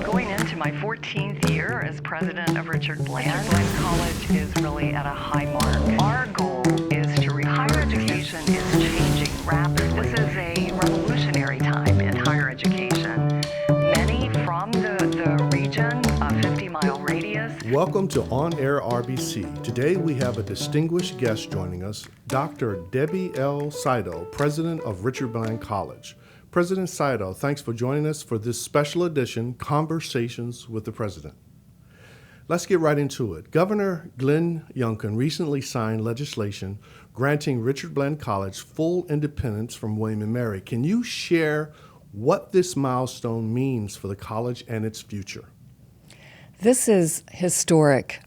going into my 14th year as president of Richard Bland. Bland College is really at a high mark. Our goal is to higher education is changing rapidly. This is a revolutionary time in higher education. Many from the region, a 50-mile radius. Welcome to On Air-RBC. Today we have a distinguished guest joining us, Dr. Debbie L. Seido, president of Richard Bland College. President Seido, thanks for joining us for this special edition, Conversations with the President. Let's get right into it. Governor Glenn Youngkin recently signed legislation granting Richard Bland College full independence from William & Mary. Can you share what this milestone means for the college and its future? This is historic,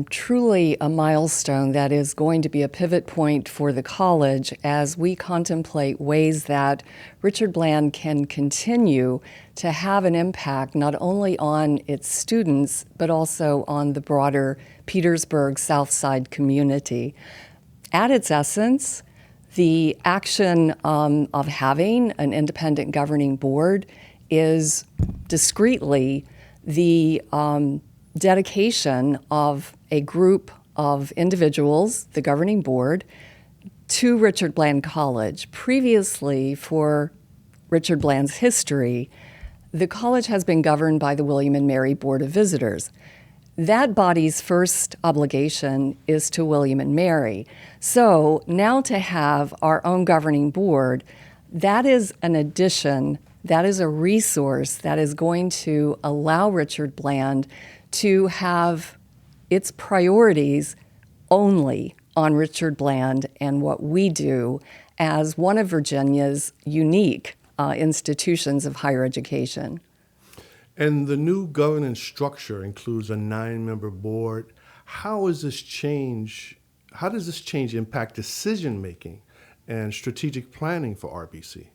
truly a milestone that is going to be a pivot point for the college as we contemplate ways that Richard Bland can continue to have an impact not only on its students, but also on the broader Petersburg South Side community. At its essence, the action of having an independent governing board is discreetly the dedication of a group of individuals, the governing board, to Richard Bland College. Previously, for Richard Bland's history, the college has been governed by the William & Mary Board of Visitors. That body's first obligation is to William & Mary. So now to have our own governing board, that is an addition. That is a resource that is going to allow Richard Bland to have its priorities only on Richard Bland and what we do as one of Virginia's unique institutions of higher education. And the new governance structure includes a 9-member board. How does this change impact decision-making and strategic planning for RBC?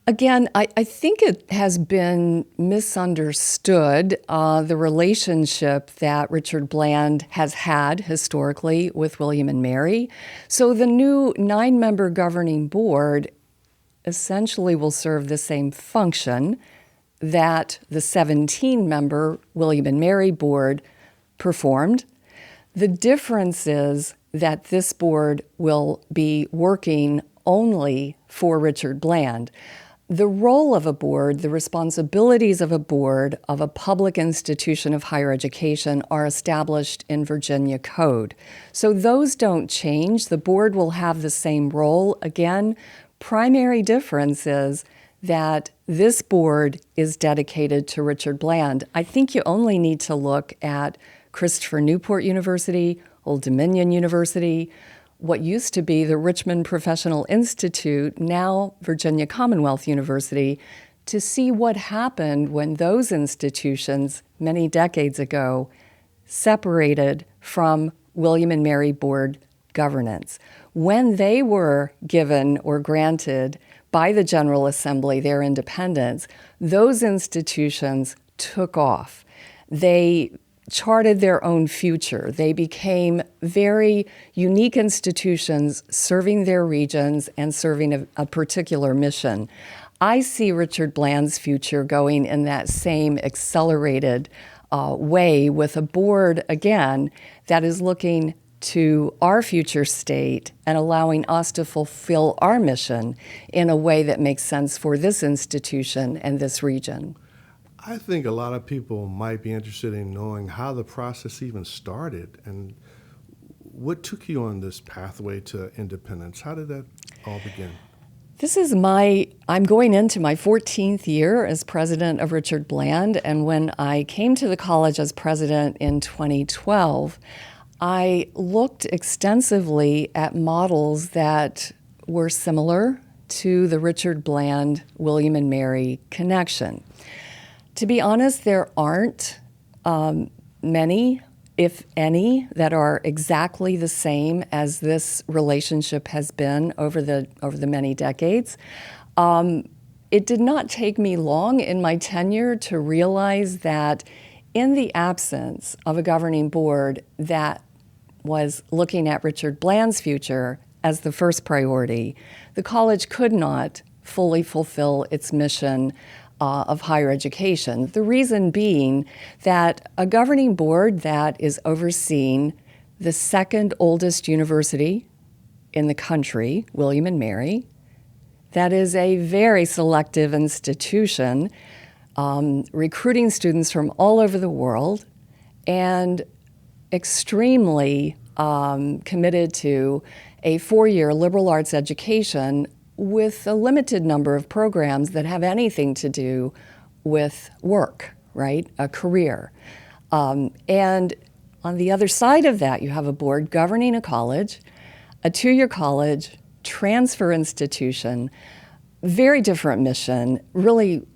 Again, I think it has been misunderstood, the relationship that Richard Bland has had historically with William & Mary. So the new 9-member governing board essentially will serve the same function that the 17-member William & Mary board performed. The difference is that this board will be working only for Richard Bland. The role of a board, the responsibilities of a board of a public institution of higher education are established in Virginia code. So those don't change. The board will have the same role. Again, primary difference is that this board is dedicated to Richard Bland. I think you only need to look at Christopher Newport University, Old Dominion University, what used to be the Richmond Professional Institute, now Virginia Commonwealth University, to see what happened when those institutions, many decades ago, separated from William & Mary Board governance. When they were given or granted by the General Assembly their independence, those institutions took off. They charted their own future. They became very unique institutions serving their regions and serving a particular mission. I see Richard Bland's future going in that same accelerated way with a board, again, that is looking to our future state and allowing us to fulfill our mission in a way that makes sense for this institution and this region. I think a lot of people might be interested in knowing how the process even started and what took you on this pathway to independence. How did that all begin? I'm going into my 14th year as president of Richard Bland, and when I came to the college as president in 2012, I looked extensively at models that were similar to the Richard Bland, William & Mary connection. To be honest, there aren't many, if any, that are exactly the same as this relationship has been over the many decades. It did not take me long in my tenure to realize that in the absence of a governing board that was looking at Richard Bland's future as the first priority, the college could not fully fulfill its mission of higher education. The reason being that a governing board that is overseeing the second oldest university in the country, William and Mary, that is a very selective institution, recruiting students from all over the world and extremely committed to a 4-year liberal arts education with a limited number of programs that have anything to do with work, right? A career. And on the other side of that, you have a board governing a college, a 2-year college, transfer institution, very different mission. Really,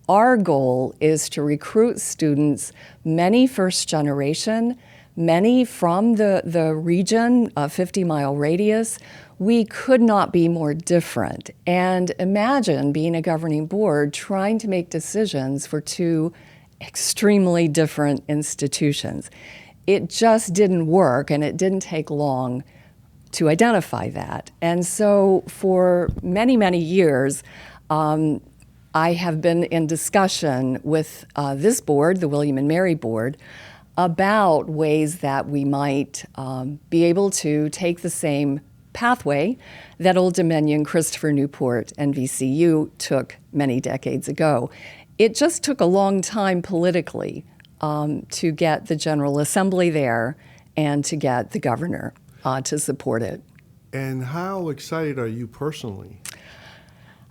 our goal is to recruit students, many first generation, many from the region, a 50-mile radius. We could not be more different. And imagine being a governing board trying to make decisions for 2 extremely different institutions. It just didn't work, and it didn't take long to identify that. And so for many, many years, I have been in discussion with this board, the William and Mary board, about ways that we might be able to take the same pathway that Old Dominion, Christopher Newport, and VCU took many decades ago. It just took a long time politically to get the General Assembly there and to get the governor to support it. And how excited are you personally?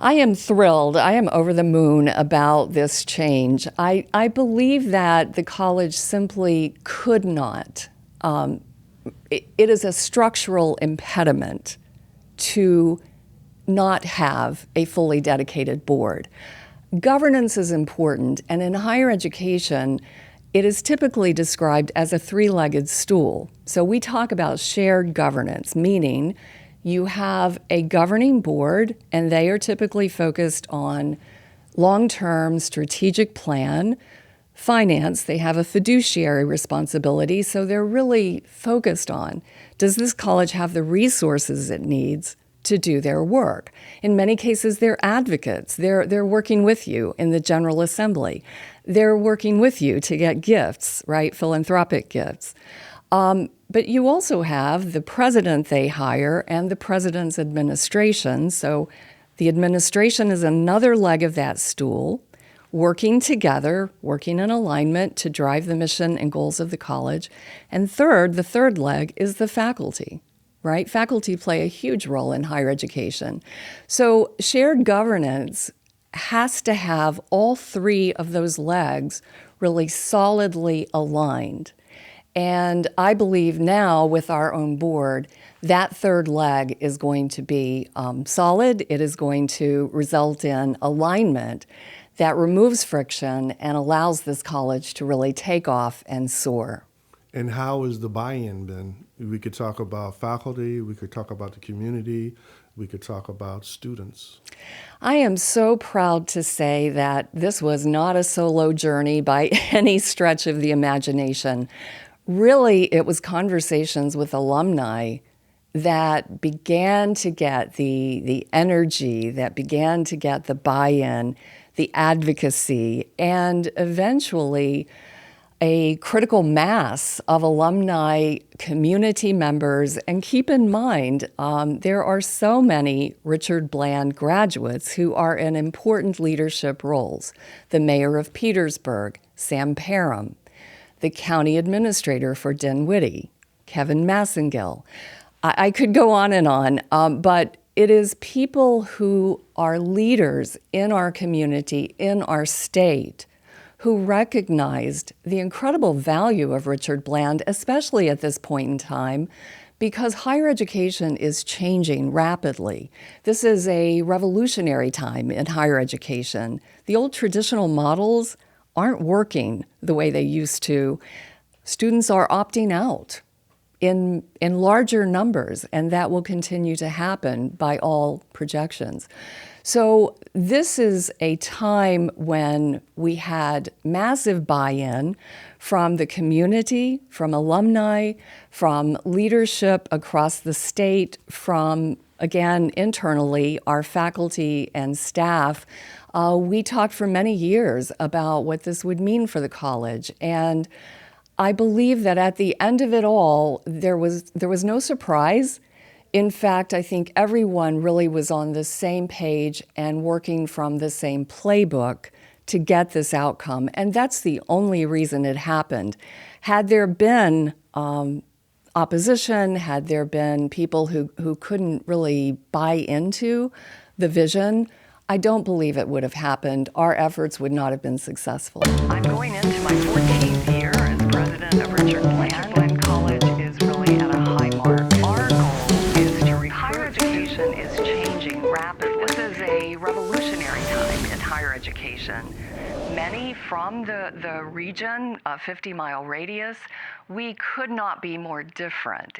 I am thrilled. I am over the moon about this change. I believe that the college simply could not. It is a structural impediment to not have a fully dedicated board. Governance is important, and in higher education, it is typically described as a 3-legged stool. So we talk about shared governance, meaning you have a governing board, and they are typically focused on long-term strategic plan, finance. They have a fiduciary responsibility, so they're really focused on, does this college have the resources it needs to do their work? In many cases, they're advocates. They're working with you in the General Assembly. They're working with you to get gifts, right? Philanthropic gifts. But you also have the president they hire and the president's administration. So the administration is another leg of that stool, working together, working in alignment to drive the mission and goals of the college. And third, the third leg is the faculty, right? Faculty play a huge role in higher education. So shared governance has to have all 3 of those legs really solidly aligned. And I believe now with our own board, that third leg is going to be solid. It is going to result in alignment that removes friction and allows this college to really take off and soar. And how has the buy-in been? We could talk about faculty, we could talk about the community, we could talk about students. I am so proud to say that this was not a solo journey by any stretch of the imagination. Really, it was conversations with alumni that began to get the energy, that began to get the buy-in, the advocacy, and eventually a critical mass of alumni community members. And keep in mind, there are so many Richard Bland graduates who are in important leadership roles. The mayor of Petersburg, Sam Parham, the county administrator for Dinwiddie, Kevin Massengill. I could go on and on, but it is people who are leaders in our community, in our state, who recognized the incredible value of Richard Bland, especially at this point in time, because higher education is changing rapidly. This is a revolutionary time in higher education. The old traditional models aren't working the way they used to. Students are opting out in larger numbers, and that will continue to happen by all projections. So this is a time when we had massive buy-in from the community, from alumni, from leadership across the state, from, again, internally, our faculty and staff, We talked for many years about what this would mean for the college. And I believe that at the end of it all, there was no surprise. In fact, I think everyone really was on the same page and working from the same playbook to get this outcome. And that's the only reason it happened. Had there been opposition, had there been people who couldn't really buy into the vision, I don't believe it would have happened. Our efforts would not have been successful. I'm going into my 14th year as president of Richard Bland. Bland College is really at a high mark. Our goal is to higher education is changing rapidly. This is a revolutionary time in higher education. Many from the region, a 50-mile radius, we could not be more different